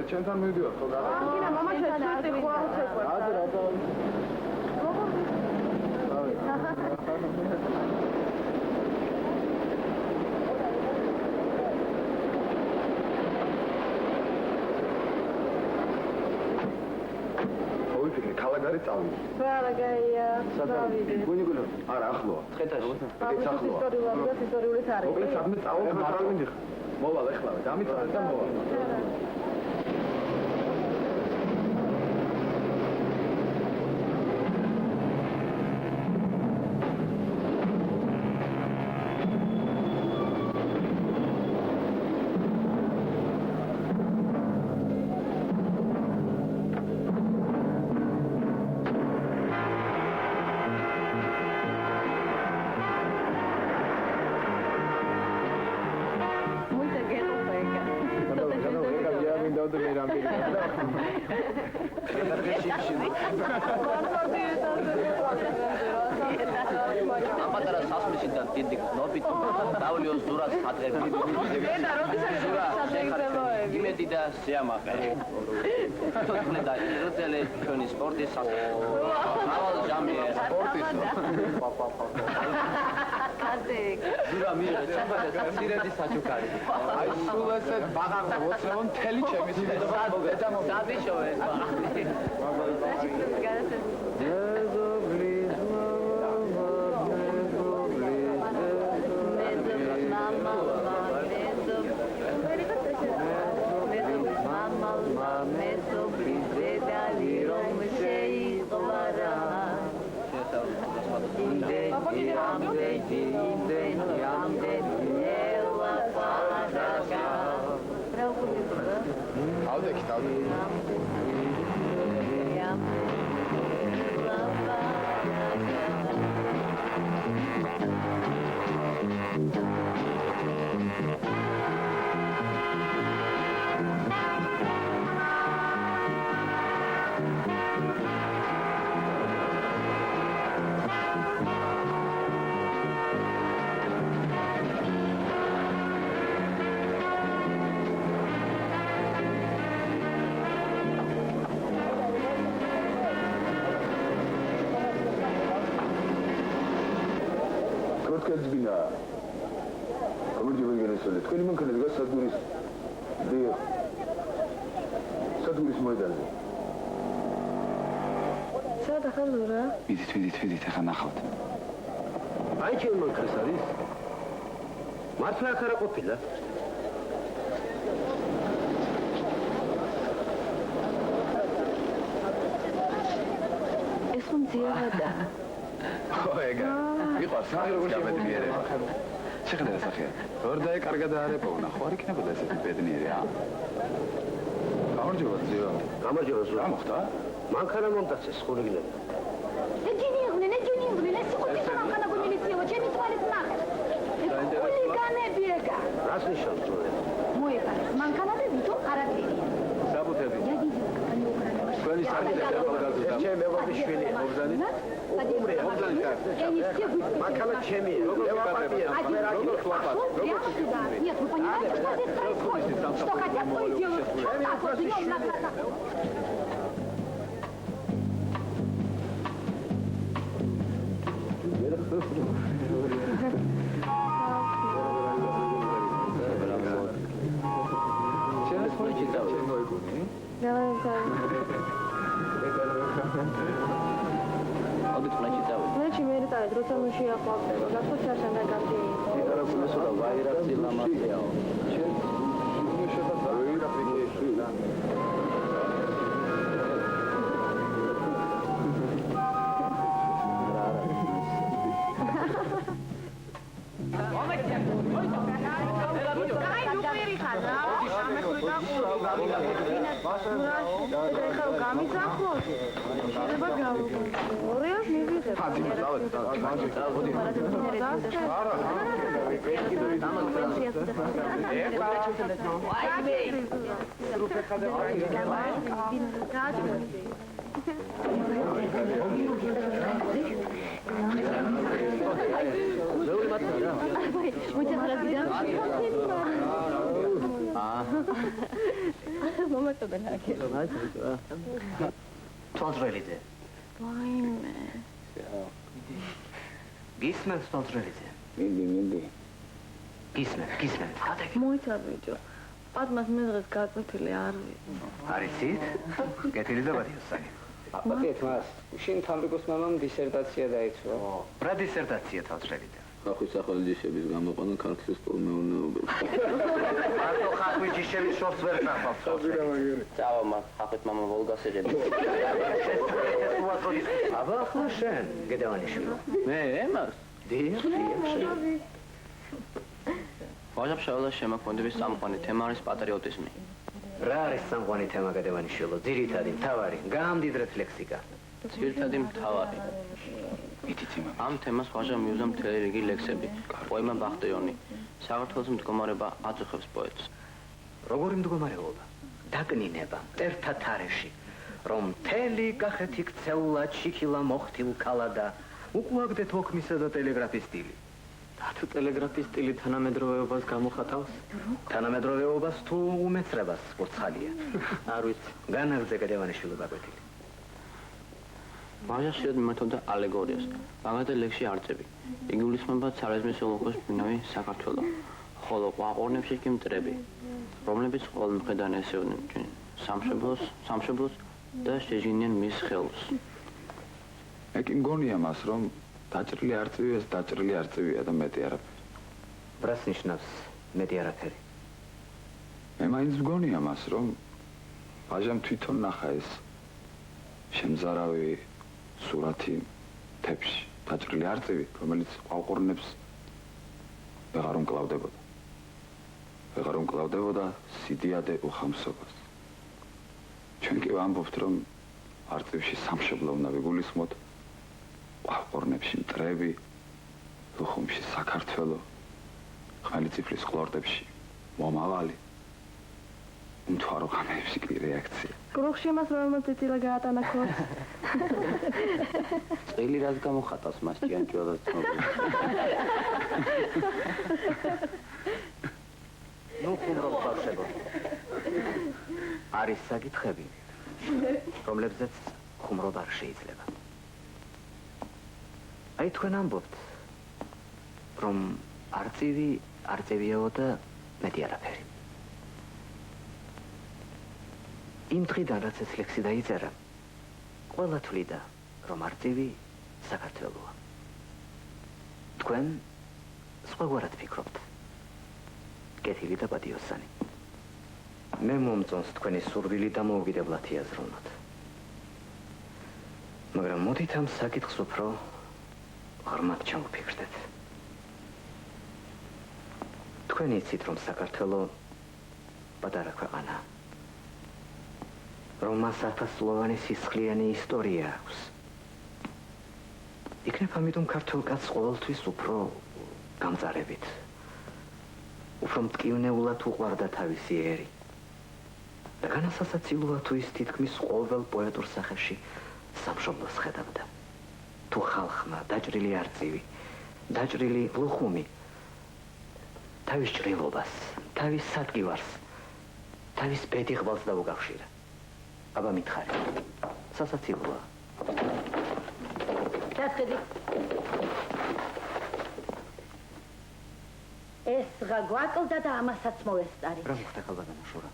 ჩემთან მივიდივარ ხო რა? კინა მამა შეწყვეტი ხო არ შეწყვეტა? რა და ვიფიქრე ქალაქარი წავიდე. რა გაია? წავიდე. გუნიგუნო, არა ახლოა. ცხეთაში. ეს ახლოა. ისტორიული თარიღი. მოკლედ სადმე წავალ მარალინდი. მოვალ ეხლა, დამიწვევ და მოვალ. ვიდით ახლა ნახავთ. აი ჩემ მანქანას არის. მართლა ახლა ყოფილა. ეს მომძიებადა. ხო ეგა. იყო საერთოდ გამედმიერება. შეხედა სახე. ვერ დაეკარგა და არეპო ნახო არ იქნებოდა ესეთი ბედნიერი ა. გამარჯობა ძიო. გამარჯობა ზურა. რა მოხდა? მანქანა მომტაცეს ხურიგნები. Раз ничего. Мой парень, манканады вито характери. Забутები. Я видела, как они украли. Თქვენი სამწეები ახალგაზრდა. ჩემ მეგობიშვილი მობზანი. Они все выпили. მანქანა ჩემია. როგორ გაკეთებია? Нет, вы понимаете, что здесь происходит? Что хотят, то и делают. Вот так вот, днем на глазах. Значит, мы летали, друзья, мы еще и оплакивали. Господь Саша, на гордее. Თვალძველიძე. ვაიმე. გისმენთ თვალძველიძე? მინდი. გისმენთ. მოიცა ბიჭო. პატმას მე დღეს გაკვეთილი არ ვიცი. არიცით? კეთილი და ბათიოსანი. აბატეთ მას, შენ თამრიკოს მამამ დისერტაცია დაიცვა. რა დისერტაცია თვალძველიძე? ხახვის ახალი ჯიშების გამოყვანა ქართლის სტორმეურნეობებში. მარტო ხახვის ჯიშების შორს ვერ ნახავს. წავა მას, ხახვის მამამ ვოლგას იღებს. აბა ახლა შენ, გედევანიშვილო. მე ემას? დიახ, შენ. ვაჟაბშაველას შემოქმედების სამყარო თემა არის პატრიოტიზმი. რა არის სამყარო თემა გედევანიშვილო? ძირითადი, მთავარი, გამდიდრეთ ლექსიკა. ძირითადი მთავარი. ამ თემას ვაჟა მიუძა მთელი რიგი ლექსები, პოემა ბახტეონი. საქართველოს მდგომარეობა აწუხებს პოეტს. როგორი მდგომარეობა? დაკნინება, ერთა თარეში, რომ მთელი კახეთი ქცეულა ჩიქილა მოხთილ ქალადა, უყვაგდეთ ოქმისა და ტელეგრაფის სტილი. თუ ტელეგრაფის სტილი თანამედროვეობას გამოხატავს? თანამედროვეობას თუ უმეცრებას ურცხალია? არ ვიცი. განაგრძე გედევანიშვილო გაკვეთილი. ვაჟა ხშირად მიმართავდა ალეგორიას, მაგალითად ლექსში არწევი. იგულისხმება ცარიზმის ოლქოს ბინავი საქართველო, ხოლო ყვაყორნებში კი მტრები, რომლებიც ყოველ მხრიდან ესეოდნენ სამშობლოს და შეჟინიან მის ხელს. მე კი მგონია მას, რომ დაჭრილი არწივია, დაჭრილი არწივია და მეტი არაფერი. ბრას ნიშნავს მეტი არაფერი? მე მაინც მგონია მას, რომ ვაჟამ თვითონ ნახა ეს შემზარავი სურათი თეფში, დაჭრილი არწივი, რომელიც ყავყორნებს ვეღარ უმკლავდებოდა სიდიადე უხამსობას. ჩვენ კი ვამბობთ, რომ არწივში სამშობლო უნდა ვიგულისხმოთ, ყავყორნებში მტრები, ლუხუმში საქართველო, ხმელიციფრის ყლორტებში მომავალი. უმთვარო ღამეებში კი რეაქცია. გრუხში მას რომელმაც ცილა გაატანა ქოს. წილი რაც გამოხატავს მას ჭიანჭველად ცნობილი. ნუ ხუმრობ ბავშვებო. არის საკითხები, რომლებზეც ხუმრობა არ შეიძლება. აი თქვენ ამბობთ, რომ არწივიაო და მეტი არაფერი. იმ დღიდან რაც ეს ლექსი დაიწერა, ყველა თვლიდა, რომ არწივი საქართველოა. თქვენ სხვაგვარად ფიქრობთ. კეთილი და პატიოსანი. მე მომწონს თქვენი სურვილი დამოუკიდებლად იაზრუნოთ. მაგრამ მოდით ამ საკითხს უფრო ღრმად ჩავფიქრდეთ. თქვენ იცით, რომ საქართველო პატარა ქვეყანაა. რომ მას ათასწლოვანი სისხლიანი ისტორია აქვს. იქნებ ამიტომ ქართულ კაცს ყოველთვის უფრო გამწარებით, უფრო მტკივნეულად უყვარდა თავისი ერი. და განასასაცილოა თუ ის თითქმის ყოველ პოეტურ სახეში სამშობლოს ხედავდა. თუ ხალხმა დაჭრილი არწივი, დაჭრილი ლუხუმი თავის ჭრილობას, თავის სადგივარს, თავის ბედიღბალს დაუკავშირა. აბა მითხარი, სასაცილოა. დასხედი. ეს რა გვაკლდა და ამასაც მოვესწარი. რა მოხდა ქალბატონო შურა?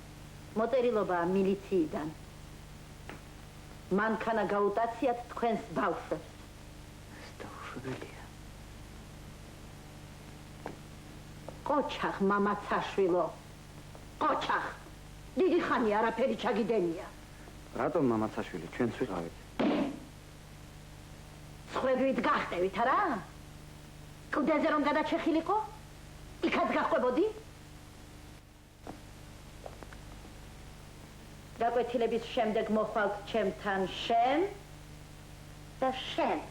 მოწერილობაა მილიციიდან. მანქანა გაუტაციათ თქვენს ბავშვებს. ეს დაუშვებელია. ყოჩახ მამაცაშვილო. ყოჩახ. დიდი ხანი არაფერი ჩაგიდენია. რატომ მამაცაშვილი ჩვენც ვიყავით? ცხრედვით გახტევით არა? კლდეზე რომ გადაჩეხილიყო? იქაც გახვებოდი? გაკვეთილების შემდეგ მოხვალთ ჩემთან შენ და შენც.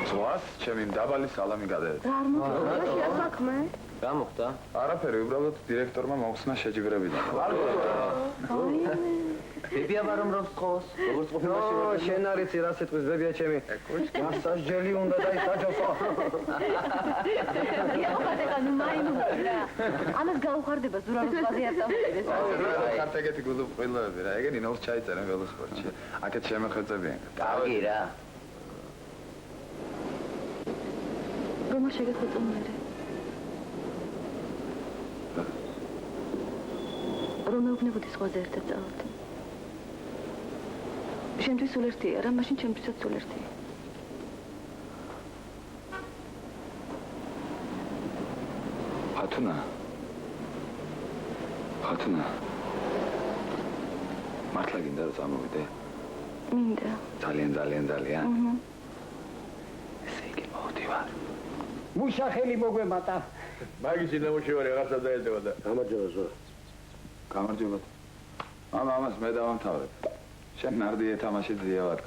ზღვას ჩემი დაბალი სალამი გადაეცა. რა არ მოხდა საქმე? რა მოხდა? არაფერი, უბრალოდ დირექტორმა მოხსნა შეჯიბრებიდან. ბებია ვარ რომ სყოს, როგორც ყოფილაში ვარ. შენ არ იცი რა სიტყვის ბებია ჩემი. მასაჟელი უნდა დაისაჯოსო. ამას გაუხარდება ზურაბაზი არ წამოყენეს. კარტეგეთი გულუყვილოები რა, ეგენი ნოლს ჩაიწერენ ველოსპორტში. აქეთ შემოხვეწებიან. კარგი რა. რომ შეგეხვეწო მე. რომ მეუბნებოდი სხვაზე ერთად წავალთ. შენთვის სულ ერთია რა, მაშინ ჩემთვისაც სულ ერთია. ხათუნა. მართლა გინდა რომ წამოვიდე? მინდა. ძალიან. ესე იგი მოვდივარ. მუშახელი მოგვემატა. მაგის ინემოშევარი რაღაცა დაედება და გამარჯობა ზურა. გამარჯობა. ამას მე დავამთავრებ. შენ ნარდი ეთამაში ძიავად.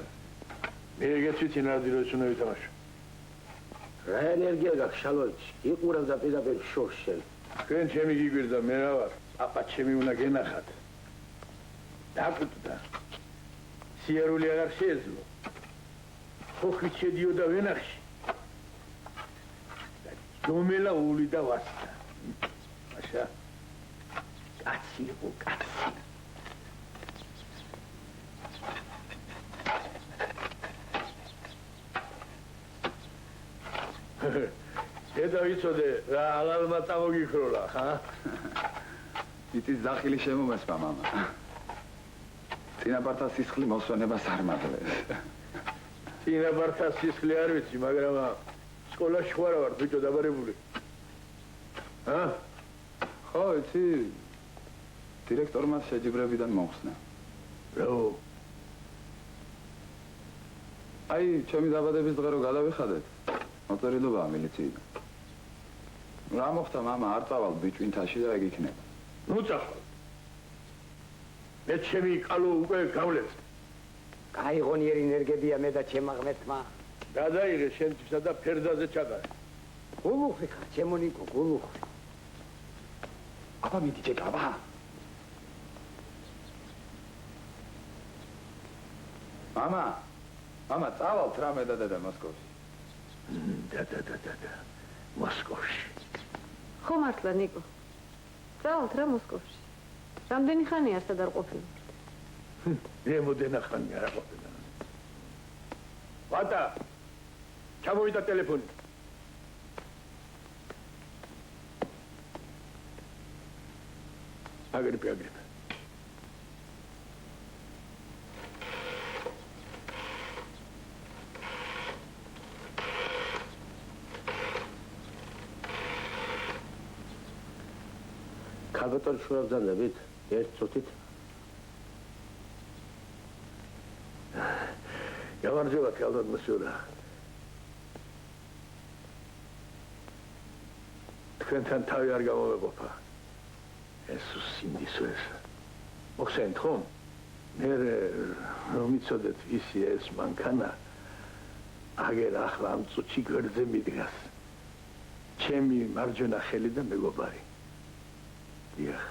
მე ეგეც ვიცი ნარდი როდის უნდა ვითამაშო. რა ენერგია გაქვს შალოჩი? იყურებ და პირდაპირ შორს შენ. თქვენ ჩემი გიგვირდა მე რა ვარ. აპა ჩემი უნდა გენახათ. დაკვდა. სიარული აღარ შეეძლო. ხოხი შედიოდა ვენახში. დომელა ული და ვასტა. აშა. კაცი იყო კაცი. დედა ვიცოდე რა ალალმა წამოგიქროლა, ხა? იტის ზახილი შემომესპა მამა. წინაპართა სისხლი მოსვენებას არ მადლებს. წინაპართა სისხლი არ ვიცი, მაგრამ სკოლაში ხوار ვარ ბიჭო დაბარებული. ჰა? ხო, იცი დირექტორმა შეჯიბრებიდან მოხსნა. რო აი, ჩემი დაბადების დღე რო გადავიხადეთ. მოწერილობაა მილიციიდან. რა მოხდა მამა, არ წავალ ბიჭვინთაში და ეგ იქნება. ნუ წახვალ. მე ჩემი კალო უკვე გავლეთ. გაიღონიერი ენერგებია მე და ჩემ აღმერთმა. გადაიღე შენთვისა და ფერდაზე ჩაგარე. გულუხი ხარ, ჩემონიკო, გულუხი. აბა მიდიჯე გაბა. მამა, წავალთ რა მე და დედა მოსკოვში. და მოსკოვში. ხო მართლა ნიკო. წავალთ რა მოსკოვში. რამდენი ხანია ასად არ ყოფილი? რემოდენა ხანი არა ყოფილა. ვატა. ჩამოვიდა ტელეფონი. აგრიპე. ქალბატონ შურაბ ძალებით ერთ წუთით. გამარჯობა ქალბატონ შურა. თქვენთან თავი არ გამოვეყოფა. ეს სინდისო ეს. მოხსენთ ხომ? მე რომ იცოდეთ ისი ეს მანქანა აგერ ახლა ამ წუთში გვერდზე მიდგას. ჩემი მარჯვენა ხელი და მეგობარი. დიახ.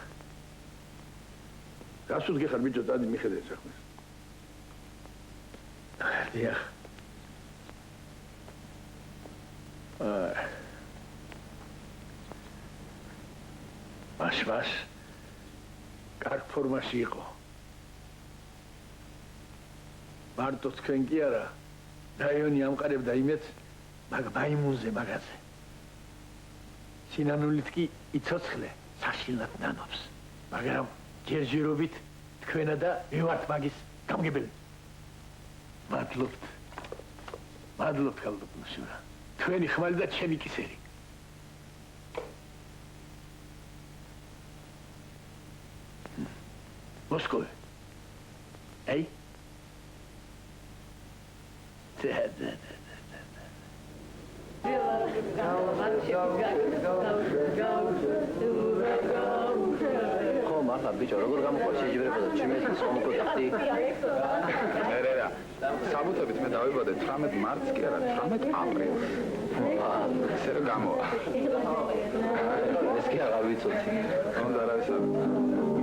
რას უთქი ხარ ბიჭო, დადი მიხედე საქმეს. დიახ. მას კარგ ფორმაში იყო. მარტო თქვენ კი არა, რაიონი ამყარებდა იმედს, მაიმუნზე მაგაზე. სინანულით კი იცოცხლე საშინლად ნანობს. მაგრამ ჯერჯერობით თქვენა და მე ვართ მაგის გამგებელი. მადლობთ ქალბატონო. თქვენი ხმალი და ჩემი კისერი. მოსკოვი. აი? ხომ ახლა ბიჭო როგორ გამოყვა შეჯიბრებოდა ჩემთვის მომკვდახდი რა საბუთებით მე დავიბადე 18 მარტს კი არა 18 აპრილს ესე რომ გამოვა ეს კი აღარ ვიცოდი უნდა რა ვისაუბრო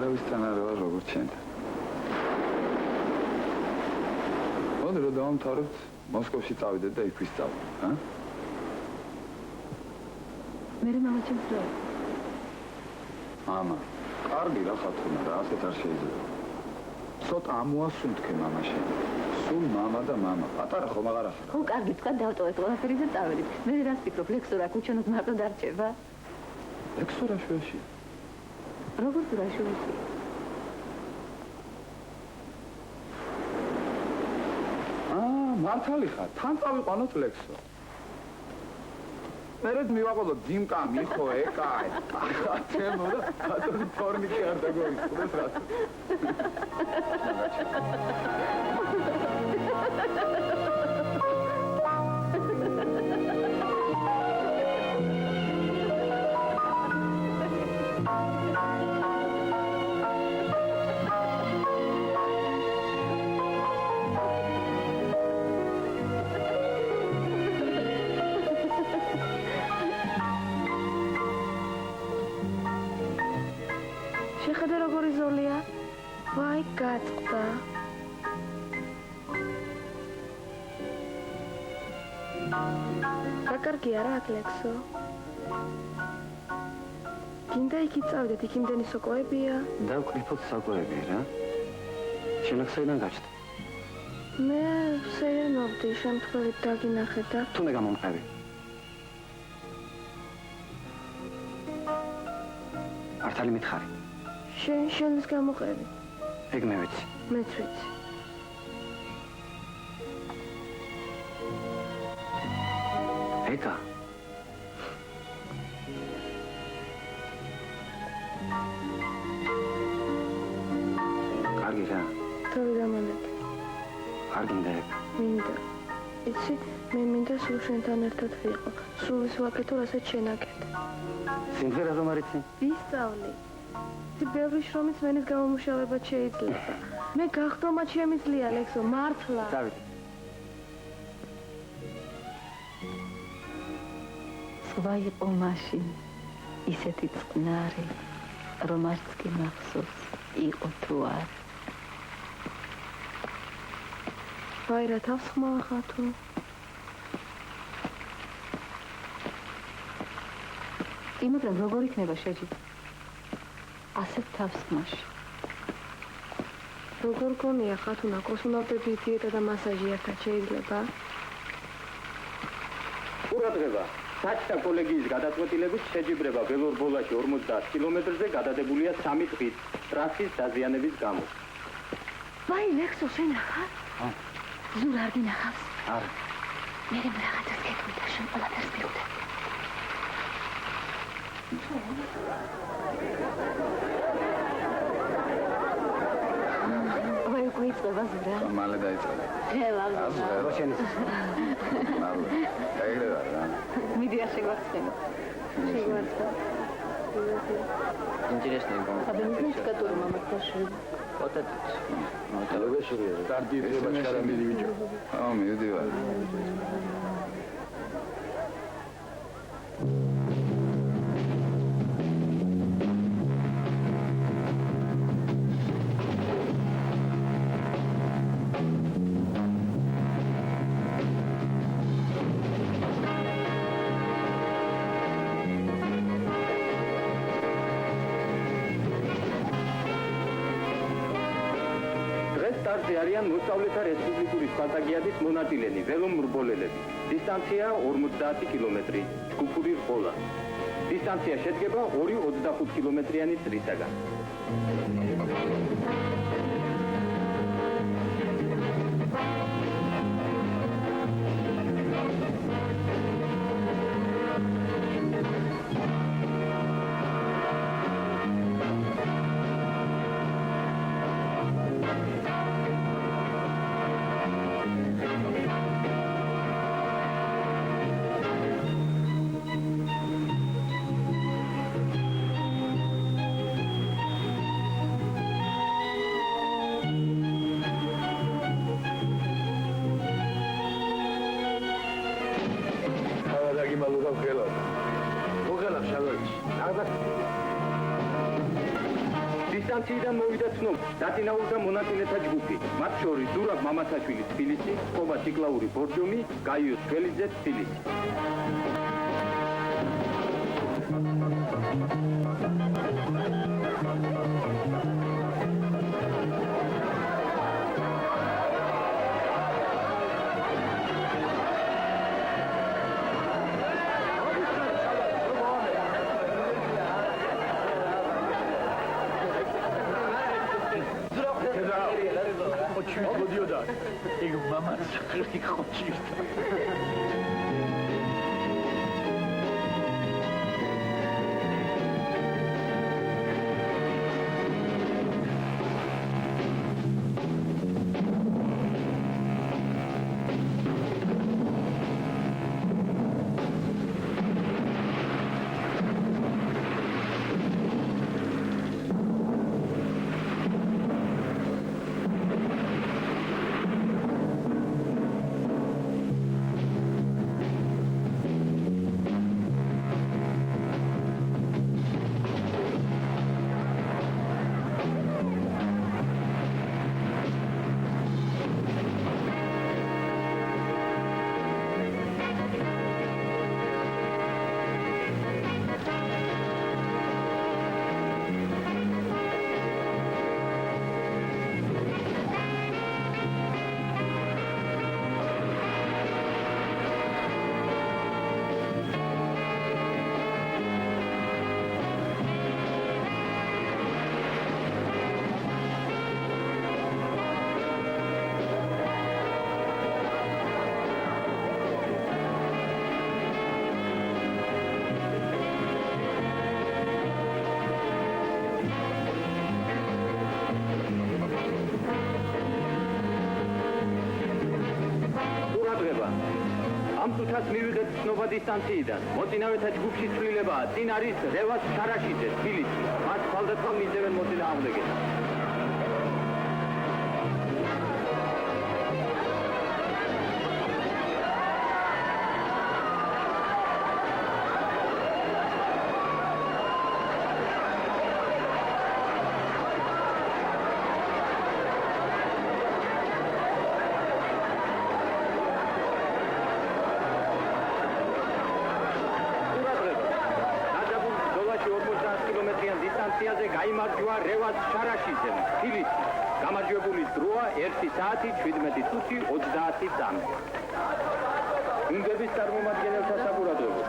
არავისთან არ ვარ როგორც შენთან. მოდი რომ დავამთავრებთ, მოსკოვში წავიდეთ და იქ ვისწავლოთ, ჰა? მე მამა ჩემს რა. მამა, კარგი რა ხათუნა რა, ასეთ არ შეიძლება. ცოტა ამოასუნთქე მამა შენ. სულ მამა და მამა. პატარა ხომ აღარ ახლა. ხო, კარგი, თქვა დავტოვეთ ყველაფერი და წავედით. მე რას ფიქრობ, ლექსორა კუჩონოთ მარტო დარჩება? ლექსორა შუაში. როგორ გრაშუში? მართალი ხარ, თან წავიყვანოთ ლექსო. მერე მივაყოლო ძიმკა მიხო ეკაი ჩემო და ბატონი ფორმიკი არ დაგოიწყდეს რა შეხედე როგორი ზოლია. ვაი, გაწყდა. საკარგია რა აკლექსო. გინდა იქით წავიდეთ, იქ იმდენი სოკოებია. დავკრიფოთ საკვები რა. შენახსეიდან გაჩნდა. მე სეირნობდი, შემთხვევით დაგინახე და თუნდაც გამომყევი. ართალი მითხარი. შენს გამოყევი. ეგ მე ვიცი. მეც ვიცი. ეკა. კარგი რა. თავი დამანეთ. არ გინდა ეგ. მინდა. იცი, მე მინდა სულ შენთან ერთად ვიყო. სულ ის ვაკეთო, რასაც შენ აკეთე. სიმღერა რომ არ იცი? ვისწავლი. ბევრი შრომის მენის გამომუშავებად შეიძლება. მე გახდომად შემიძლია, ლექსო, მართლა. დავით. სხვა იყო მაშინ, ისეთი წყნარი, რომ არც კი მახსოვს, იყო თუ არ. ვაი, რა თავს ხმავა ხათო. იმაგრამ როგორ იქნება შეჯი? ასეთ თავს ხმაში. როგორ გონია ხათუნა, კოსმონავტების დიეტა და მასაჟი ერთად შეიძლება? ყურადღება! საჩთა კოლეგიის გადაწყვეტილებით შეჯიბრება ველურ ბოლაში 50 კილომეტრზე გადადებულია 3 დღით ტრასის დაზიანების გამო. ვაი, ლექსო, შენ ახარ? ზურ არ გინახავს? არა. მე რაღაცას გეტყვი და შენ ყველაფერს მივხვდე. ვაი, უკვე იწყება ზურა. მალე დაიწყება ხელა. რა შენ ის? მალე ეგრევა რა მიდი არ შეგვახსენო. Интересная игра. А вы не знаете, которую мама спрашивает? Вот этот. Карди треба ჩქარამილი ბიჭო. აუ მივდივარ სტარტზე არიან მოსწავლეთა რესპუბლიკური სპარტაკიადის მონაწილენი ველომრბოლელები. დისტანცია 50 კილომეტრი, ჯგუფური რბოლა. დისტანცია შედგება 2-25 კილომეტრიანი წრისაგან. დისტანციიდან მოვიდა ცნობ დაწინაურდა მონაწილეთა ჯგუფი. მათ შორის ზურაბ მამათაშვილი თბილისი, სკობა ციკლაური ბორჯომი, გაიოს თველიძე თბილისი. ეგ მამაც ხერხი ხოჭირდა. დროთაც მივიღეთ ცნობა დისტანციიდან. მოწინავეთა ჯგუფში ცვლილებაა. წინ არის რევაზ შარაშიძე, თბილისი. მას ხვალდაწყალ მისდევენ მოწინა აღმდეგებს. გაიმარჯვა რევაზ შარაშიძემ, თბილისი. გამარჯვებულის დროა 1 საათი 17 წუთი 30 წამი. გუნდების წარმომადგენელთა საყურადღებოდ.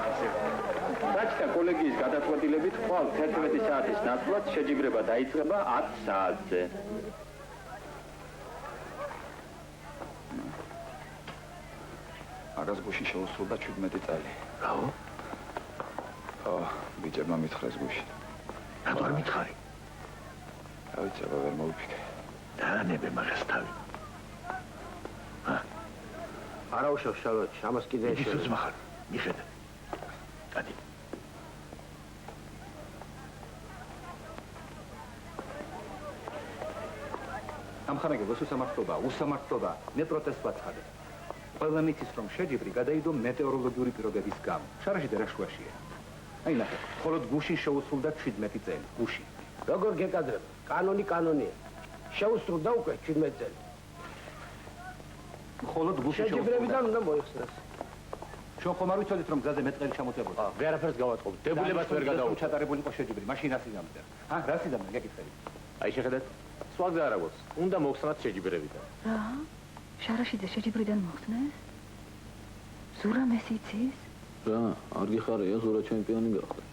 საჭთა კოლეგიის გადაწყვეტილებით ხვალ 11 საათის ნაცვლად შეჯიბრება დაიწყება 10 საათზე. აგას გუში შეუსრულდა 17 წელი. რაო? ბიჭებმა მითხრეს გუში. რატო არ მითხარი? რა ვიცი, აბა ვერ მოვიფიქრე. დაანებე მაგას თავი. არა უშავ შალოჩი, ამას კიდე ისიც მახარ. მიხედა. გადი. ამხანაგებას უსამართლობა, მე პროტესტს ვაცხადებ. ყველა მითის რომ შეჯიბრი გადაიდო მეტეოროლოგიური პირობების გამო. შარაშიძე რა შუაშია? აი ნახე, მხოლოდ გუშინ შეუსრულდა 17 წელი, გუშინ. როგორ გეკადრებ? კანონია. შეუსრულდა უკვე 17 წელი. მხოლოდ გუშინ შეჯიბრებიდან უნდა მოიხსნას. შენ ხომ არ ვიცოდით რომ გზაზე მეტყელი ჩამოწებოდა? ვერაფერს გავატყობ. დებულებას ვერ გადავუწევ. ჩატარებული იყო შეჯიბრი, მაშინ რა სიზამთრე? რა სიზამთრე გეკითხები? აი შეხედეთ, სხვა გზა არ აქვს. უნდა მოხსნათ შეჯიბრებიდან. რა? შარაშიძე შეჯიბრიდან მოხსნეს? ზურა მესიცის? რა, არ გიხარია, ზურა ჩემპიონი გახდა.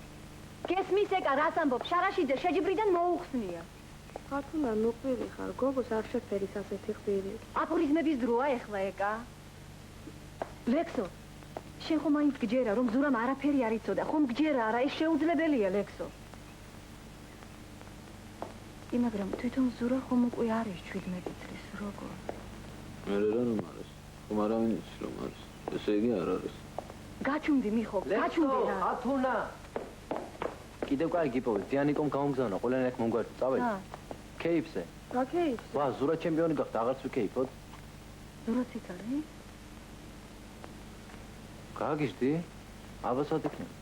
გესმის ეკა რას ამბობ? შარაშიძე შეჯიბრიდან მოუხსნია. ხათუნა ნუ ყვირი ხარ, გოგოს არ შეფერის ასეთი ყვირი. აფორიზმების დროა ეხლა ეკა. ლექსო, შენ ხომ მაინც გჯერა რომ ზურამ არაფერი არ იცოდა, ხომ გჯერა არა, ეს შეუძლებელია ლექსო. მაგრამ თვითონ ზურა ხომ უკვე არის 17 წლის, როგორ? მე რა არის? ხომ არავინ იცის რომ არის. ესე იგი არ არის. გაჩუმდი მიხო, გაჩუმდი რა. ათუნა. კიდევ კაი გიპოვე, დიანიკომ გამოგზავნა, ყველანი აქ მომგვარდა, წავედი. კეიფზე. რა კეიფზე? ვა, ზურა ჩემპიონი გახდა, აღარც ვიკეიფოთ. ზურაც იქ არის? გააგიჟდი? აბასად იქნება.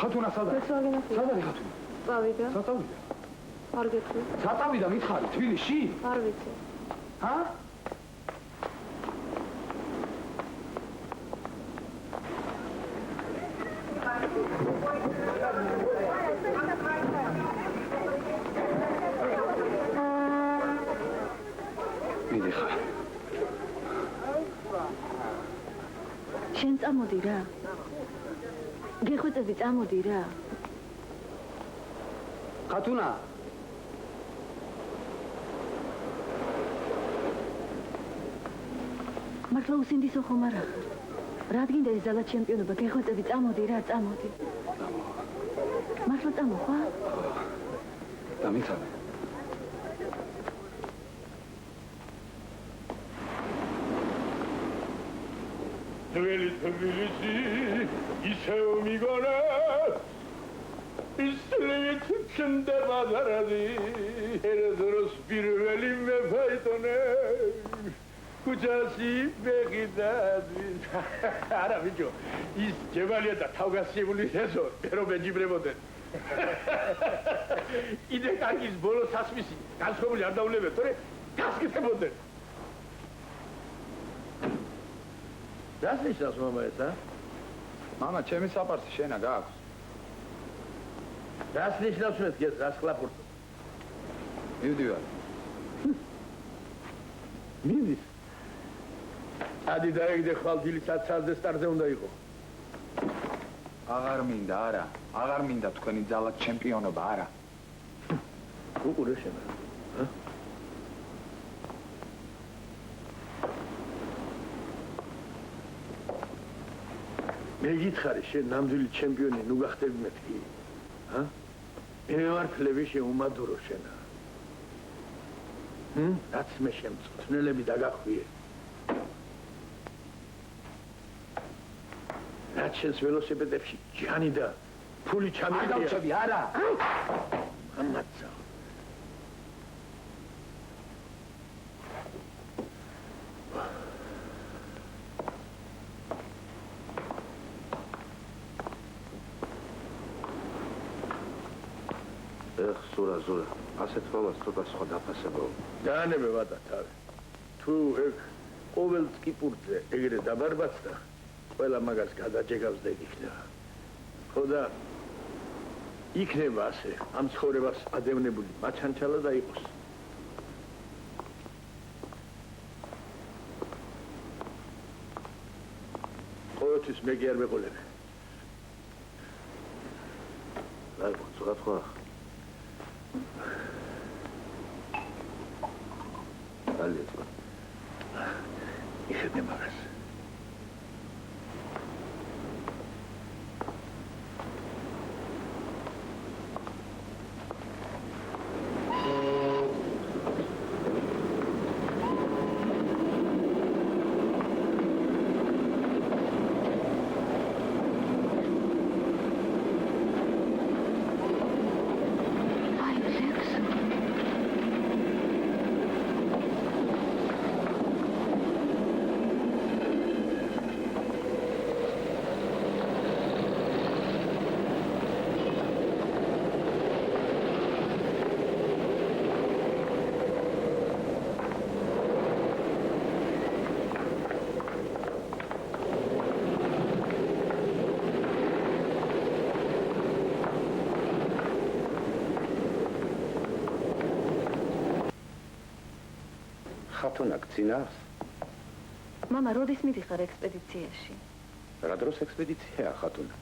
ხათუნა სადა? სადა ხათუნა? წავიდა. საწავიდა. არ გეტყვი. საწავიდა მითხარი თბილისში? არ ვიცი. ჰა? მიდიხარ. შენ წამოდი რა. გეხვეწები წამოდი რა. ხათუნა. მართლა უსინდისო ხომ არა? რადგინდა ეს ძალა ჩემპიონობა გეხვეწები წამოდი რა წამოდი მართლა წამოხვა დამიცადე თბილისი ისევ მიგონა ისლით ჩნდება დარადი ერდროს პირველი მეფაიტონე კუჩაში ბეგიდადი არა ბიჭო ის ჯებალია და თავგასიებული ეზო ერო მეჯიბრებოდნენ იდე კარგის ბოლო სასმისი განსხვავებული არ დაულებენ თორე გასკეთებოდნენ რას ნიშნავს მამა ეს მამა ჩემი საპარსი შენა გააქვს რას ნიშნავს მეთქეს რას ხლაფურთო მივდივარ მიდის ადი დაიგდე ხვალდილი საცალზე სტარზე უნდა იყო აღარ მინდა არა აღარ მინდა თქვენი ძალა ჩემპიონობა არა უყურე შენა მე გითხარი შენ ნამდვილი ჩემპიონი ნუ გახდები მეთქი მე ვართლები შეუმადურო შენა რაც მე შემწუთნელები დაგახვიე რაც შენს ველოსიპედებში ჯანი და ფული ჩამიგდია არ გავჩები არა ამაცა ზურა ასეთ მომას ცოტა სხვა დაფასებო დაანებე ვატა თავი თუ ეგ ყოველ ტკიპურზე ეგრე დაბარბაცდა ყველა მაგას გადაჯეგავს და იქნება ხო და იქნება ასე ამ ცხოვრებას ადევნებული მაჩანჩალა და იყოს ყოველთვის მე კი არ მეყოლები აი ცოტა სხვა ალეთო იქნება მაგას ხათუნა გწინავს? მამა, როდის მიდიხარ ექსპედიციაში? რა დროს ექსპედიციაა ხათუნა?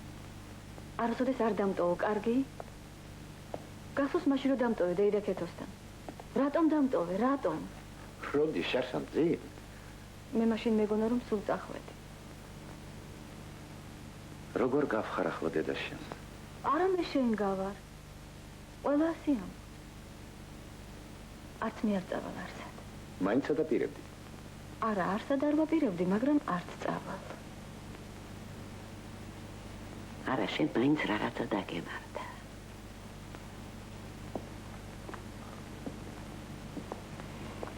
არასოდეს არ დამტოვო, კარგი? გასოს მაშინ რომ დამტოვე დეიდა ქეთოსთან. რატომ დამტოვე? რატომ? როდი შარშამძინ? მე მაშინ მეგონა რომ სულ წახვედი. როგორ გავხარ ახლა დედა შენს? არა მე შენ გავარ. ყველა ასიამ. არც მე არ წავალ არსად. მაინც ადაპირებდი? არა, არსად არ ვაპირებდი, მაგრამ არც წავალ. არა, შენ მაინც რაღაცა დაგემართა.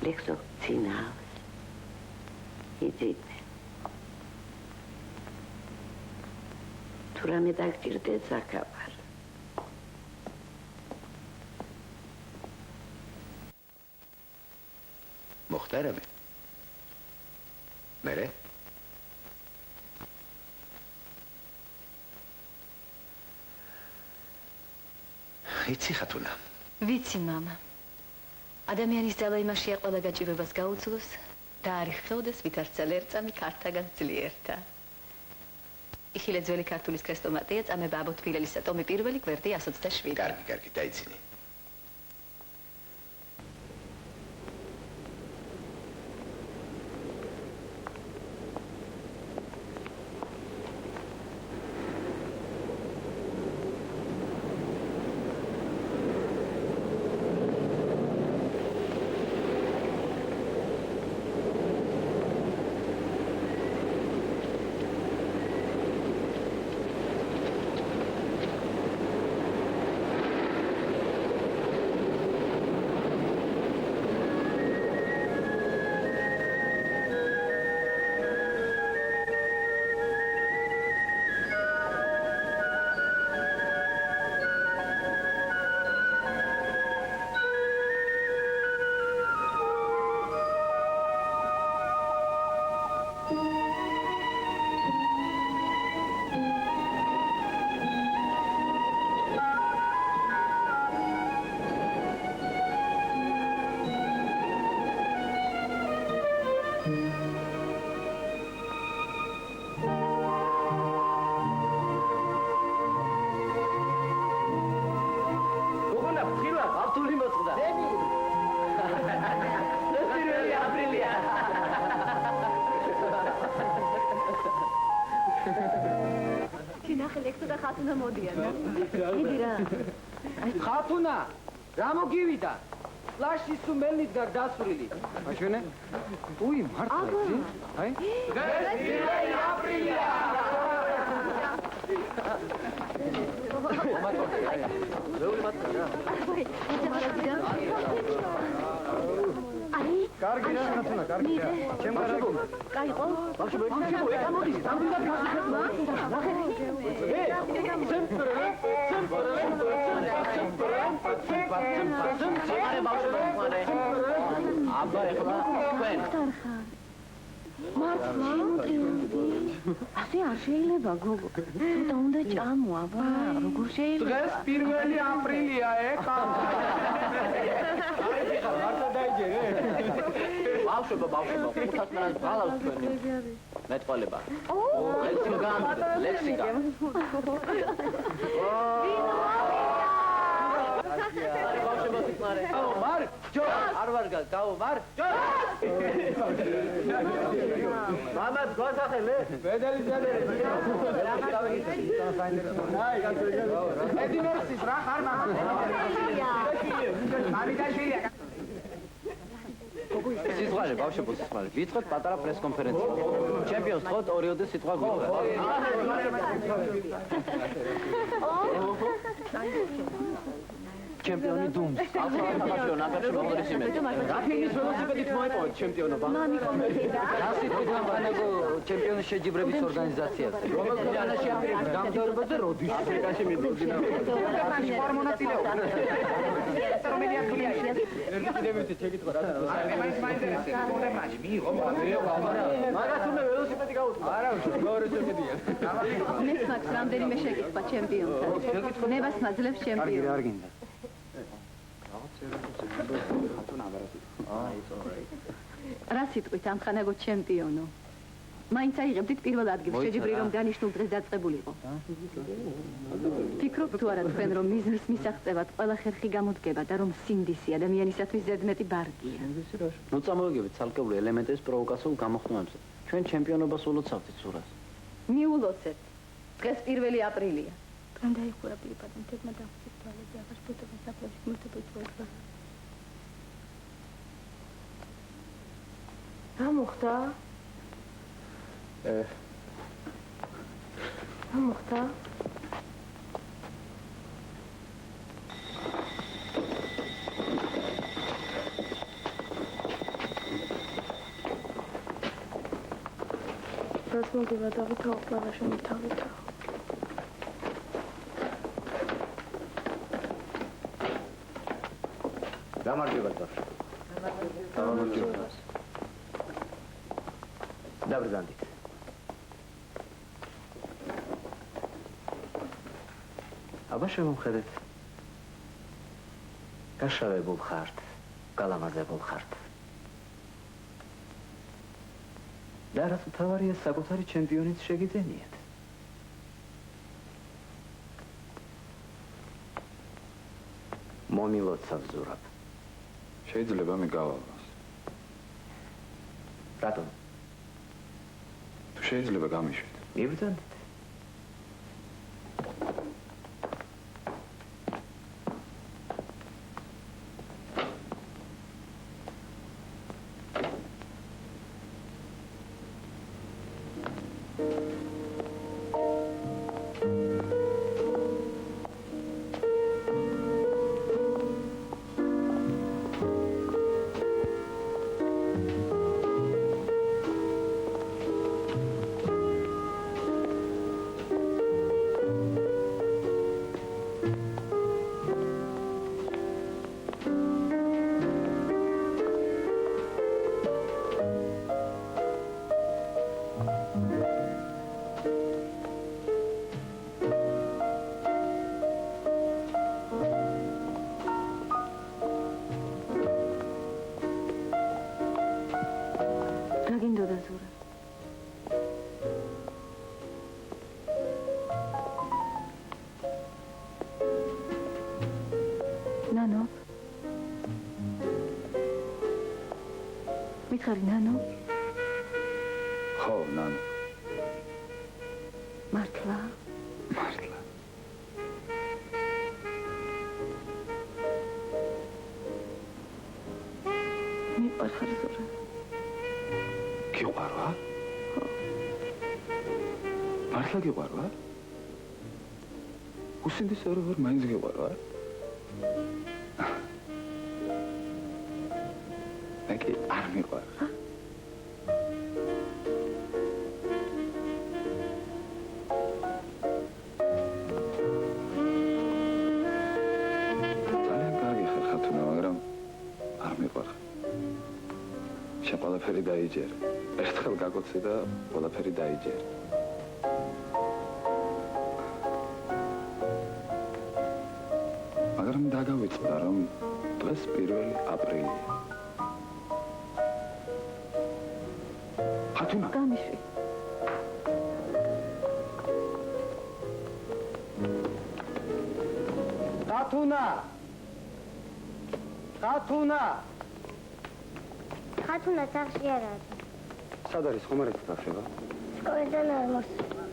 ლექსო, წინავს. იძინე. თუ რამე დაგჭირდე, ზაქაბარ. მოხდარები? მერე? იცი ხათუნა? ვიცი, მამა. ადამიანის ძალა იმაშია ყველა გაჭირვებას გაუძლოს და არ იხელდეს ვითარ წელერწამი ქართაგან ძლიერთა. იხილე ძველი ქართულის ქრესტომატია, წამება აბოთფილელისა ტომი პირველი გვერდი 127. კარგი, დაიცინე. აფთული მოწყდა. დები. პირველი აპრილია. ჩინახე ლექსო და ხათუნა მოდიან. დიდი რა. ხათუნა, რა მოგივიდა? ფლაში სულ მელნიდგარ დასვრილი. აჩვენე? უი, მართლა იცი? აი? პირველი აპრილია. კარგი რა ხათუნა, კარგი რა. ჩემ გარეგო. კაიყო? ბავშვი, გამოდი, სამდღაც გასაგებია. აბა ეხლა თქვენ მართლა? ასე არ შეიძლება, გოგო. ცოტა უნდა ჭამო, აბა, როგორ შეიძლება? დღეს პირველი აპრილია, მართლა დაიჯერე. ბავშვებო, ხუთას მერას ბღალავს თქვენი. მეტყოლება. ლექსიკა. მარ, ჯო, არ ვარ გაო, მარ, ჯო. მამაც გვასახელე. ბედელი ზედერი. ედიმერსის რა ხარ მამა? ამიტაშია. სიტყვაზე ბავშვებო სიტყვაზე ვიწყოთ პატარა პრესკონფერენცია. ჩემპიონს თქოთ ორიოდე სიტყვა გვიყვება. ჩემპიონი დუმს. ახლა ნაკრებში მოგდრის იმედი. რა ფილმის ველოსიპედით მოეპოვეთ ჩემპიონობა? რა სიტყვით გამანაგო ჩემპიონის შეჯიბრების ორგანიზაციაზე. რომელ ქვეყანაში აპირებდა გამგეობაზე როდის? აფრიკაში მიდგინა. აფრიკაში მონაწილეობა. რომელი აფრიკა? ერთი კიდევ ერთი შეკითხვა რა. მაგას უნდა ველოსიპედი გაუწყო. არა, მეორე შემედია. მე მაქვს რამდენიმე შეკითხვა ჩემპიონს. ნებას მაძლევს ჩემპიონს. არ გინდა. რა სიტყვით ამხანაგო ჩემპიონო? მაინც აიღებდით პირველ ადგილს, შეჯიბრი რომ დანიშნულ დღეს დაწყებულიყო. ფიქრობთ თუ არა თქვენ რომ მიზნის მისაღწევად ყველა ხერხი გამოდგება და რომ სინდისი ადამიანისათვის ზედმეტი ბარგია? ნუ წამოვიგებთ ცალკეული ელემენტების პროვოკაციულ გამოხმოებზე. ჩვენ ჩემპიონობას ულოცავთ სურას. მიულოცეთ. დღეს 1 აპრილია. თან დაიხურა პლიპადან თემა დაგვიწევთ თვალები აღარ შევტოვოთ საფლავში მოტებულ პროექტს. რა მოხდა? რა მოხდა? რაც მოგება დავითაო პლანაში მითავითაო. გამარჯობა ბავშვი. გამარჯობა. დაბრუნდით. აბა შემოხედეთ. გაშავებულ ხართ, გალამაზებულ ხართ. და რაც მთავარია საკუთარი ჩემპიონიც შეგიძენიათ. მომილოცავ ზურაბ. შეიძლება მე გავალოს. რატომ? თუ შეიძლება გამიშვით. მიბრძანდით. მითხარი ნანო ხო ნანო მართლა მართლა მიყვარხარ ზურა გიყვარვა? მართლა გიყვარვა? უსინდის ვარ მაინც გიყვარვა? მე კი არ მიყვარ. ძალიან კარგი ხარ ხათუნა, მაგრამ არ მიყვარ. ყველაფერი დაიჯერე. ერთხელ გაგოცე და ყველაფერი დაიჯერე. მაგრამ დაგავიწყდა, რომ დღეს 1 აპრილია. ხათუნა, გამიშვი. ხათუნა! ხათუნა! ხათუნა სახში არ არის. სად არის ხომ არ ეთქახება? სკოლიდან არ მოსულა.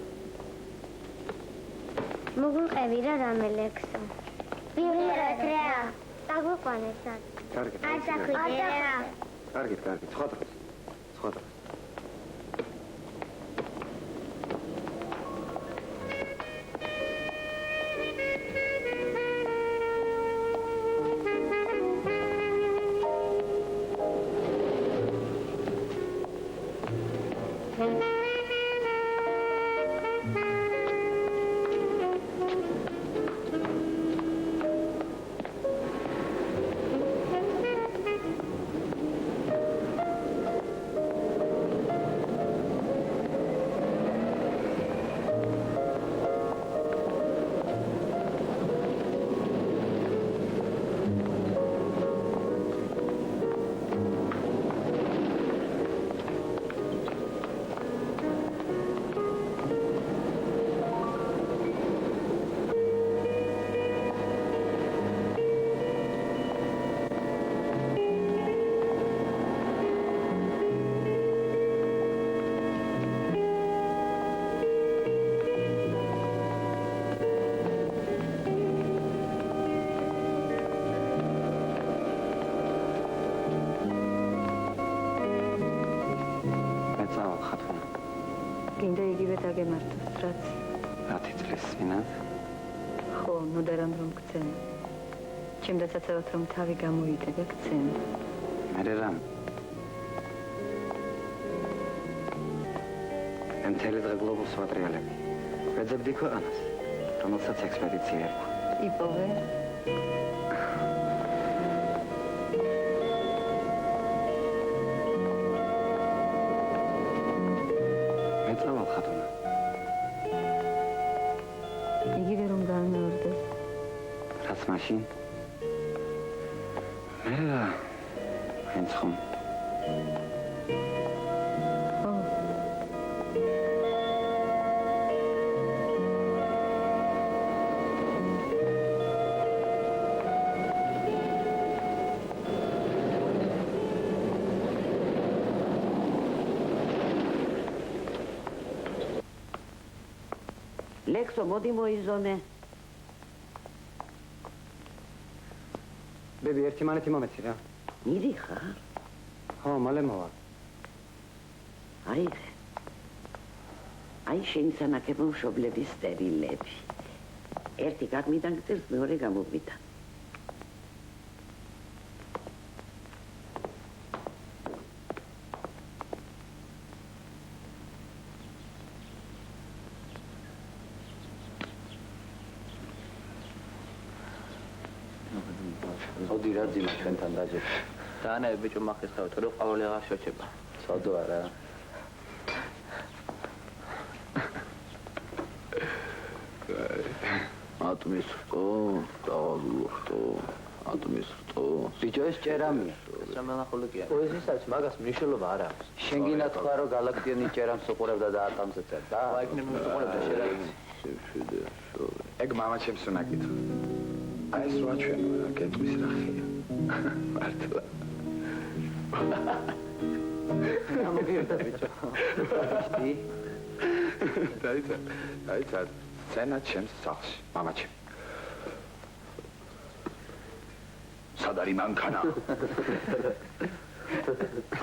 მოგუყევი რა რამე ლექსო. ვიღერად რა. დაგვიყვანეთ სად. კარგით. არ დაგვიდე რა. კარგით, კარგით. სხვა დროს. სხვა დროს. გინდა იგივე დაგემართოს, რაც 10 წლის წინათ. ხო, ნუ და რომ გცენა. ჩემდაც აცავთ რომ თავი გამოიტე და გცენა. მე რამ? მთელი დღე გლობუსს ვატრიალები. ვეძებდი ქვეყანას, რომელსაც ექსპედიცია ერქვა. იპოვე? იგივე რომ განმეორდეს. რაც მაშინ? მე რა? ჰենց ხომ? ლექსო, მოდი მოიზონე. ბები, ერთი მანეთი მომეცი რა. მიდი ხარ? ხო, მალე მოვა. აიღე. აი შენი სანაკებო მშობლების სტერილები. ერთი გაგმიდან გწერს, მეორე გამოგვიდან. ოდი რა ძიმა ჩვენთან დაჯერ. დაანაე ბიჭო მახეს ხავ, თორე ყოველი აღარ შეჩება. სადო არა. ატმის რტო, დავალუხტო, ატმის რტო. ბიჭო ეს ჭერამია. ეს რა მელახული კი არა. პოეზისაც მაგას მნიშვნელობა არ აქვს. შენ გინდა თქვა რომ გალაქტიონი ჭერამს უყურებდა და ატომზე წერდა? ვაიგნებ უყურებდა შერაიც. ეგ მამა ჩემს უნდა კითხო. აი ეს რა ჩვენო რა გეტყვის რა ხია. მართლა. გამოგიერთა ბიჭო. დაიცა, სცენა ჩემს სახლში, მამაჩემ. სად არის მანქანა?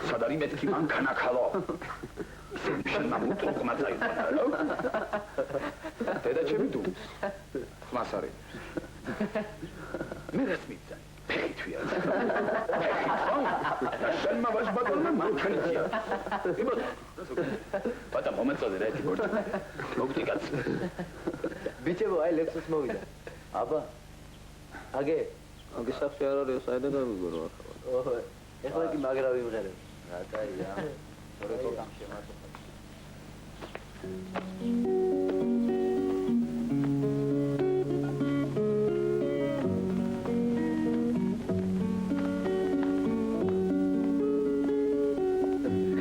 სად არის მეთქი მანქანა ქალო? შენმა მუტრუყმა წაიყვანა, რა? დედა ჩემი დუმს. ხმას არის. მე რას მიწა? ფეხით ვიარ. შენმა ვაშბატონმა მანქანია. ბატა მომეწოდე რა ერთი გორჯი. მოგდი კაც. ბიჭებო, აი ლექსოს მოვიდა. აბა. აგე სახლში არ არის, საერთოდ არ მიგორო ახლა. ოჰო. ეხლა კი მაგრა ვიმღერებ. რატაია? ორი თოქამ შემატო.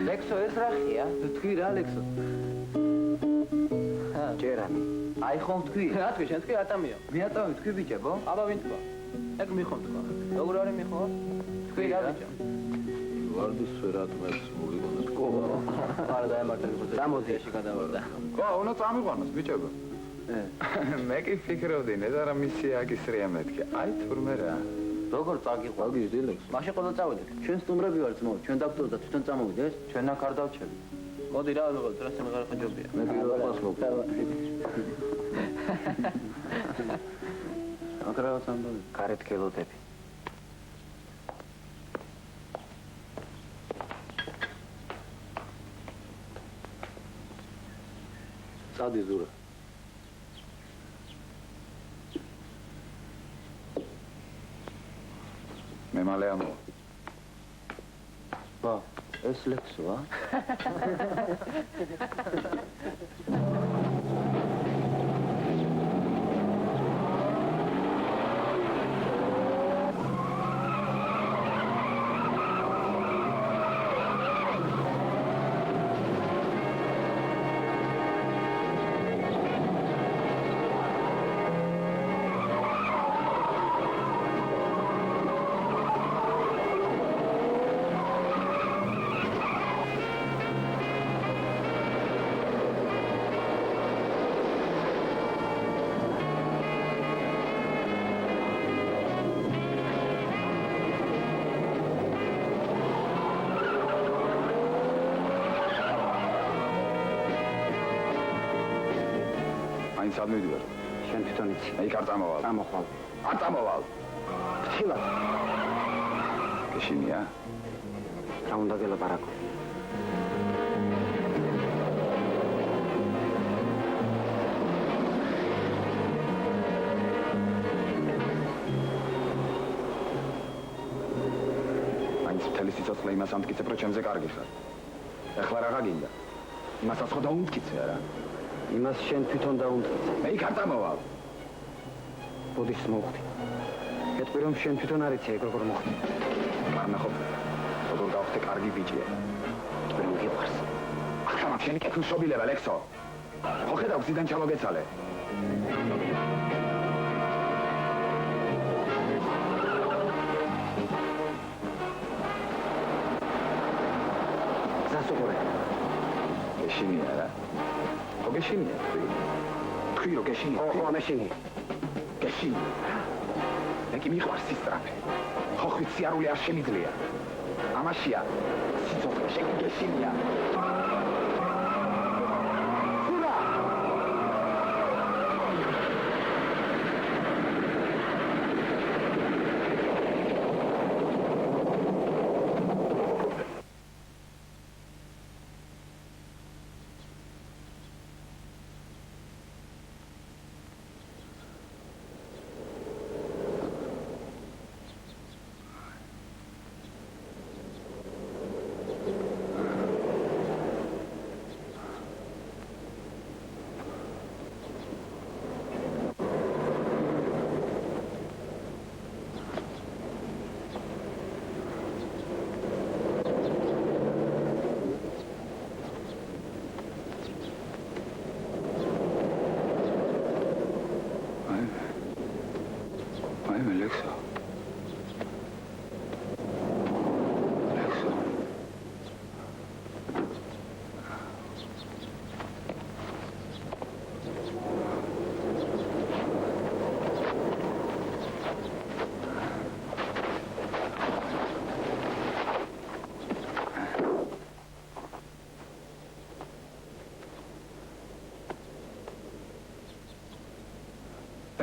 ლექსო ეს რახია? თქვი რა ლექსო? ჯერამი. აი ხომ თქვი? რა თქვი, შენ თქვი ატამიო. მე ატამი თქვი ბიჭებო? აბა ვინ თქვა? ეგ მიხომ თქვა. როგორ არის მიხო? თქვი რა ბიჭო? ვარდის სვერატმებს მოგიგონოთ. კო, არა დაემართა გიხო. დამოდიში გადავარდა. კო, უნდა წამიყვანოს ბიჭებო. მე კი ფიქრობდი, ნედა რა მისია აგისრია მეთქი. აი თურმე რა. როგორ წაგიყვა? აგიჟდი ლექს. მაშინ ყველა წავედით. ჩვენ სტუმრები ვართ ძმაო, ჩვენ დავწევთ და თვითონ წამოვიდეს. ჩვენ აქ არ დავჩები. მოდი რა ვიღოთ, რა სიმღერა ხაჯობია. მე პირველ პას მოგდა. აქ რაღაც ამბობ. გარეთ გელოდები. წადი ზურა. მე მალე ამოვა. ბა, ეს ლექსოა? სად მივიდივარ? შენ თვითონ იცი. აი კარ წამოვალ. წამოხვალ. არ წამოვალ. ხილად. გეშინია? რა უნდა გელაპარაკო? მაინც მთელი სიცოცხლე იმას ამტკიცებ, რომ ჩემზე კარგი ხარ. ეხლა რა გაგინდა? იმასაც ხო დაუმტკიცე არა? იმას შენ თვითონ დაუმტკიცე. მე იქ არ წამოვალ. ბოდიშს მოვხდი. გეტყვი რომ შენ თვითონ არ იცი ეგ როგორ მოხდა. არ ნახო. როგორ გავხდე კარგი ბიჭია. ვერ მოგიყვარს. ახლა შენი კეთილშობილება ლექსო. ხო ხედავ გზიდან ჩამოგეცალე. გასუყურე. გეშინია რა? ხო გეშინია. თქვი რომ გეშინია. ხო, მეშინი. გეშინია. მე კი მიყვარს სისტრაფე. ხო ხვი სიარული არ შემიძლია. ამაშია სიცოცხლე შენ გეშინია.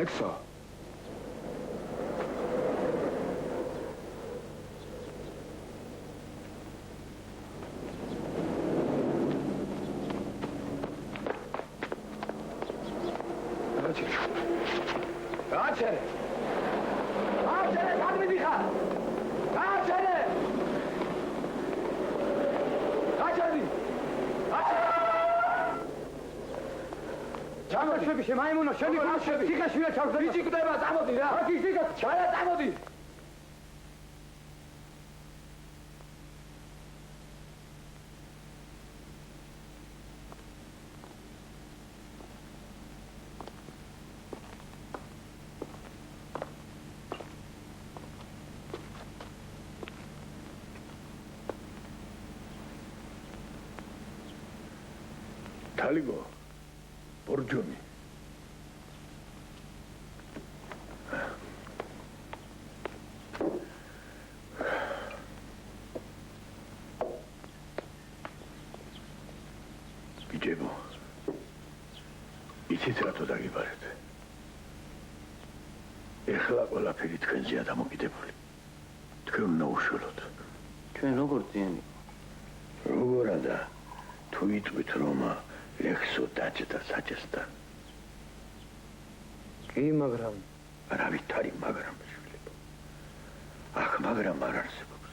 ლექსო. გააჩერე. გააჩერე, გადმიდიხარ. გააჩერე. გააჩერე. ჩამოშვები შემაიმუნო, შენი გულშები. ციხეშვილა ჩავხდა. ვიჭი გდება, წამოდი რა. აქ ისე ჩაია, წამოდი. თალიგო ბორჯომი ბიჭებო იცით რატო დაგიბარეთ ეხლა ყველაფერი თქვენზეა დამოკიდებული თქვენ უნდა უშველოთ ჩვენ როგორ ძიანი როგორადა თუ იტყვით რომ ლექსო დაჭდა საჭესთან კი მაგრამ რა ვითარი მაგრამ შვილებო აქ მაგრამ არ არსებობს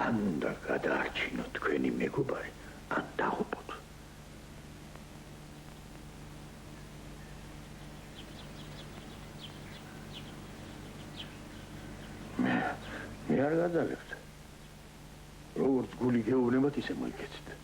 ან უნდა გადაარჩინოთ თქვენი მეგობარი ან დაღუპოთ მე არ გადალებთ როგორც გული გეუბნებათ ისე მოიქეცით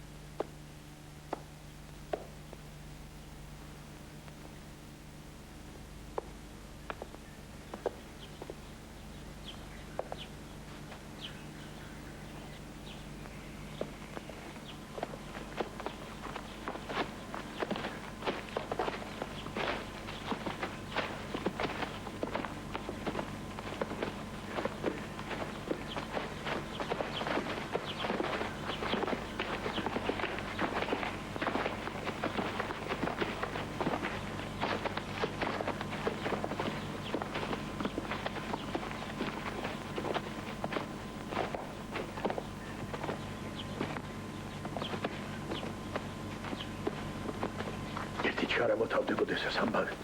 ჩარა მოთავდებოდეს ეს ამბავი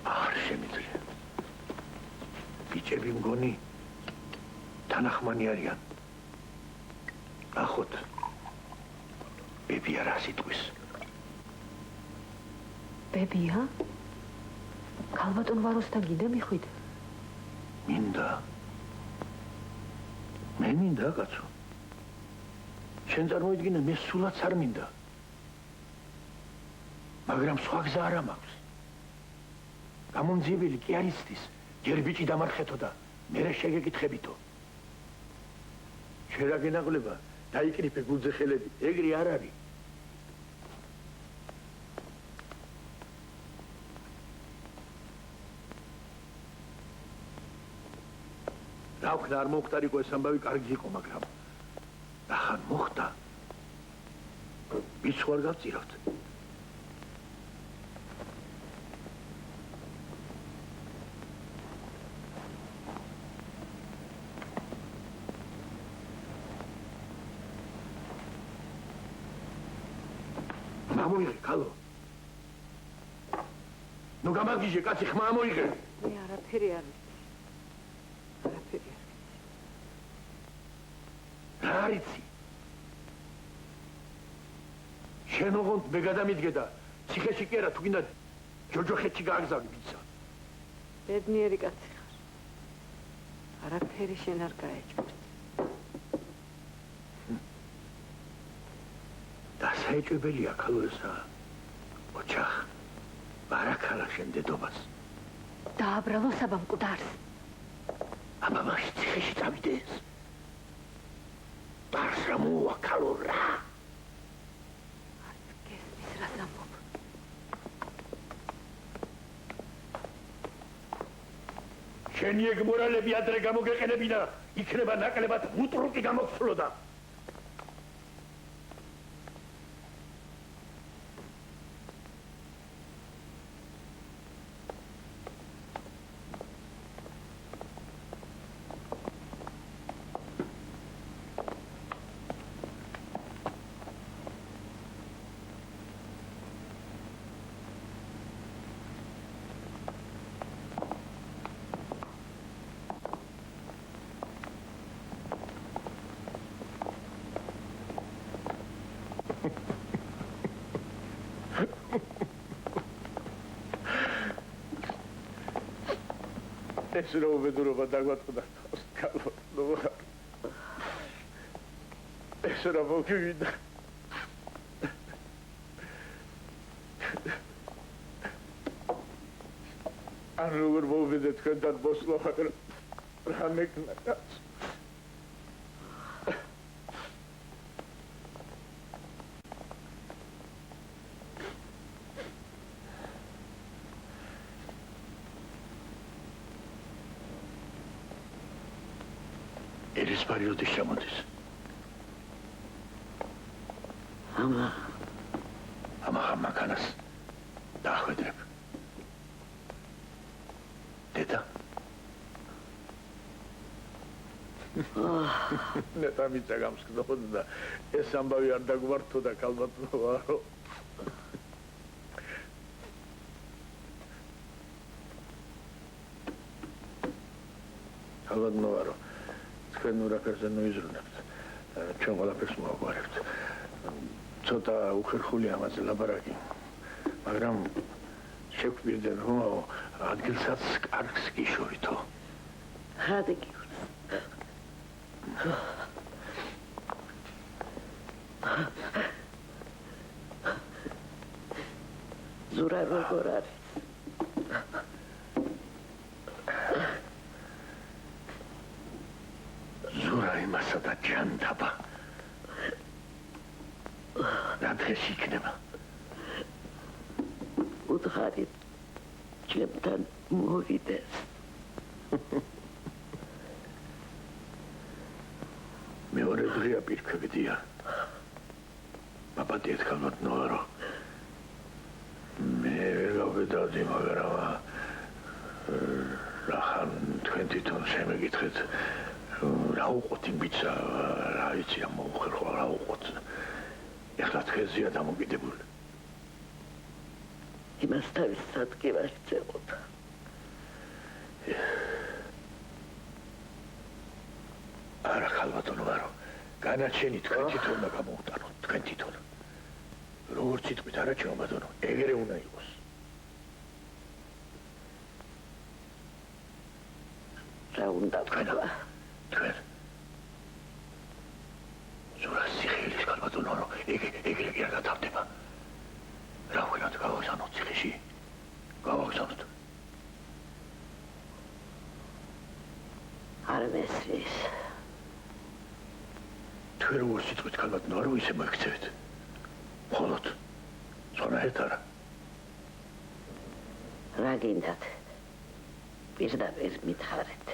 არ შემიძლია ბიჭები მგონი თანახმანი არიან ნახოთ ბებია რა სიტყვის ბებია ქალბატონ ვაროსთან გინდა მიხვიდე მინდა მე მინდა კაცო შენ წარმოიდგინე მე სულაც არ მინდა მაგრამ სხვა გზა არ მაქვს. გამომძიებელი კი არ იცდის, ჯერ ბიჭი დამარხეთო და მერე შეგეკითხებითო. შენ რა გენაღლება, დაიკრიფე გულზე ხელები, ეგრე არ არის. რა ვქნა არ მოხდარიყო ეს ამბავი კარგი იყო, მაგრამ ახან მოხდა. ბიჭს ხარ გავწირავთ. გამოიღე, ქალო. ნუ გამაგიჟე, კაცი, ხმა მოიღე. მე არაფერი არ ვიცი. არაფერი არ ვიცი. რა არიცი? შენ ოღონდ მე გადამიდგე და ციხეში კი არა, თუ გინდა ჯოჯოხეთში გააგზავნი ბიჭსა. ბედნიერი კაცი ხარ. არაფერი შენ არ გაეჭვს. საეჭვებელია ქალო ესა ოჩახ ბარაქალა შენ დედობას დააბრალო საბა მკვდარს აბა მაშინ ციხეში წავიდეს დარს რა მოუვა ქალო რა არც გესმის რას ამბობ შენი ეგ მორალები ადრე გამოგეყენებინა იქნება ნაკლებად უტრუკი გამოგცვლოდა ეს რა უბედურობა დაგვატყდა თავს კალბატონო. ეს რა მოგივიდა. ან როგორ მოვიდე თქვენთან მოსვლა რა მეკნა კაც. ერის პერიოდი შემოდის. ამაღა მანქანას დაახვედრებ. დედა. ნეტა მიწა გამსკდოდა და ეს ამბავი არ დაგვართო და კალბატონო ვარო. კალბატონო ვარო. თქვენ ურაფერზე ნუიზრუნებთ. ჩვენ ყველაფერს მოაგვარებთ. ცოტა უხერხული ამაზე ლაბარაკი. მაგრამ შეგვიძე რომ ადგილსაც კარგს გიშორითო. ადგილს. ზურა როგორ არის? ზურა იმასა და ჯანდაბა. რა დღეს იქნება? უთხარით ჩემთან მოვიდეს. მეორე დღეა პირქვებდია. მაპატიეთ კალბატონო ვარო. მე ვერ გავბედავდი, მაგრამ რახან თქვენ თვითონ შემეგითხეთ რა უყოთ იმ ბიჭს რა იცი რა მოუხერხო რა უყოთ. ეხლა თქვენზეა დამოკიდებული. იმას თავის სადგევარიც ეყოთა. არა კალბატონო ვარო. განაჩენი თქვენ თვითონ უნდა გამოუტანოთ, თქვენ თვითონ. როგორც იტყვით არა ჩემბატონო, ეგრე უნდა იყოს. რა უნდა თქვა? თქვენ ზურას სიხელის კალბატონო ვარო, ეგრე კი არ გათავდება. რა ვქნათ გავაგზავნოთ ციხეში? გავაგზავნოთ. არ მესმის. თქვენ როგორც იტყვით კალბატონო ვარო, ისე მოიქცევით. მხოლოდ ზონაერთ არა. რა გინდათ? პირდაპირ მითხარეთ.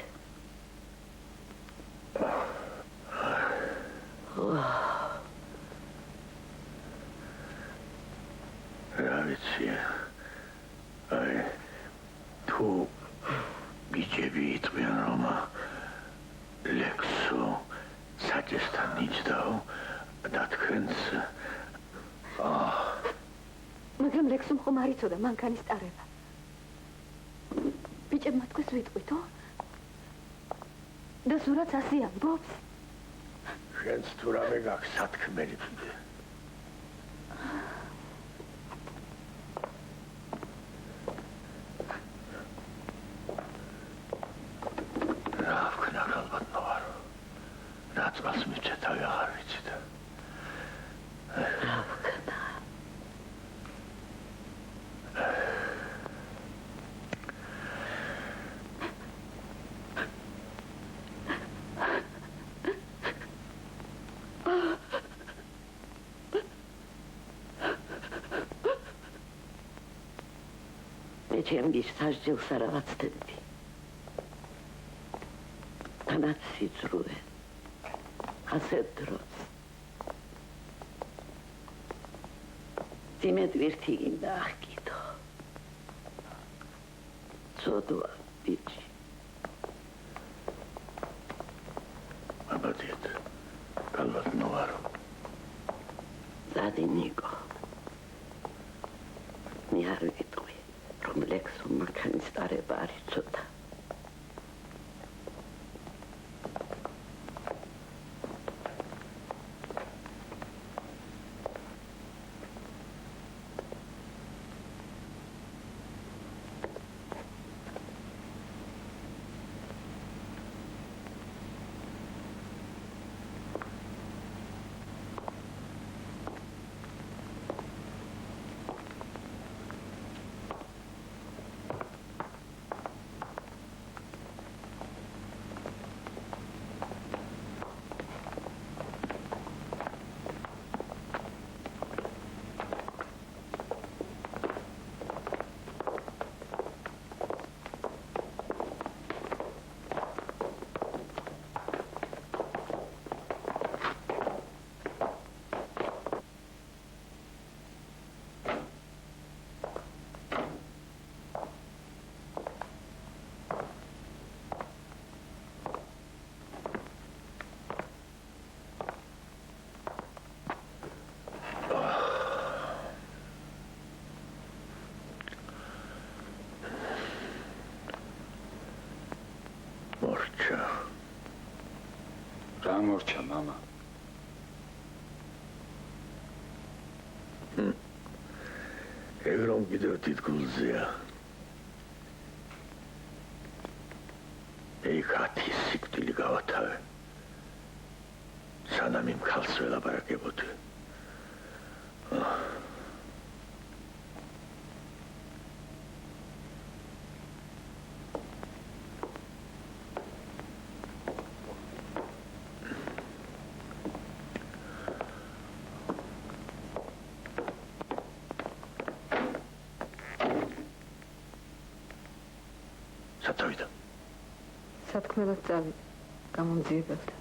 რა ვიცი. აი თუ ბიჭები იტყვიან რომ ლექსო საჭესთან იჯდაო და თქვენს მაგრამ ლექსომ ხომ არ იცოდა მანქანის ტარება. ბიჭებმა თქვენს ვიტყვითო? და ზურაც ასე ამბობს? შენც თუ რამე გაქვს სათქმელი კიდე. რა ვქნა კალბატონო ვარო. რა წყალს მივჭე თავი აღარ ვიცი და. რა ვქნა? ჩემი სასჯელს არა ვაცდები. თანაც სიძრუვე. ასეთ დროს. ძიმედ ვერთი გინდა აღკიდო. ცოდვა ბიჭი. აბადეთ. კალბატონო ვარო. ზადი ნიკო. მე არ ვიტყვი. რომ ლექსო მანქანის ტარება არ იცოდა. გამორჩა, მამა. ეგ რომ კიდევ თითქოსია. ეგ 10 სიკვდილი გავათავე. სანამ იმ ქალს ველაპარაკებოდი. სათავიდა. სათქმელად წავიდა. გამომძიებელთან.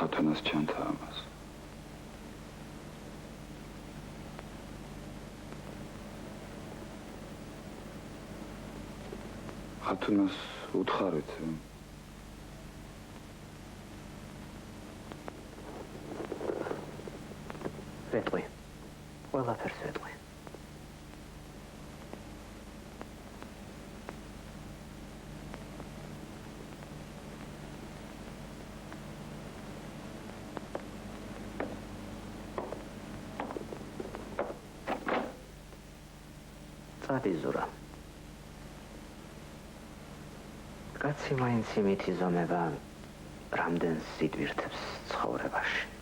ხათუნას ჩანთა ამას. ხათუნას უთხარით. ვეტყვი. ყველაფერს ვეტყვი. იზურა. კაცი მაინც იმით იზომება, რამდენს იდვირთებს ცხოვრებაში.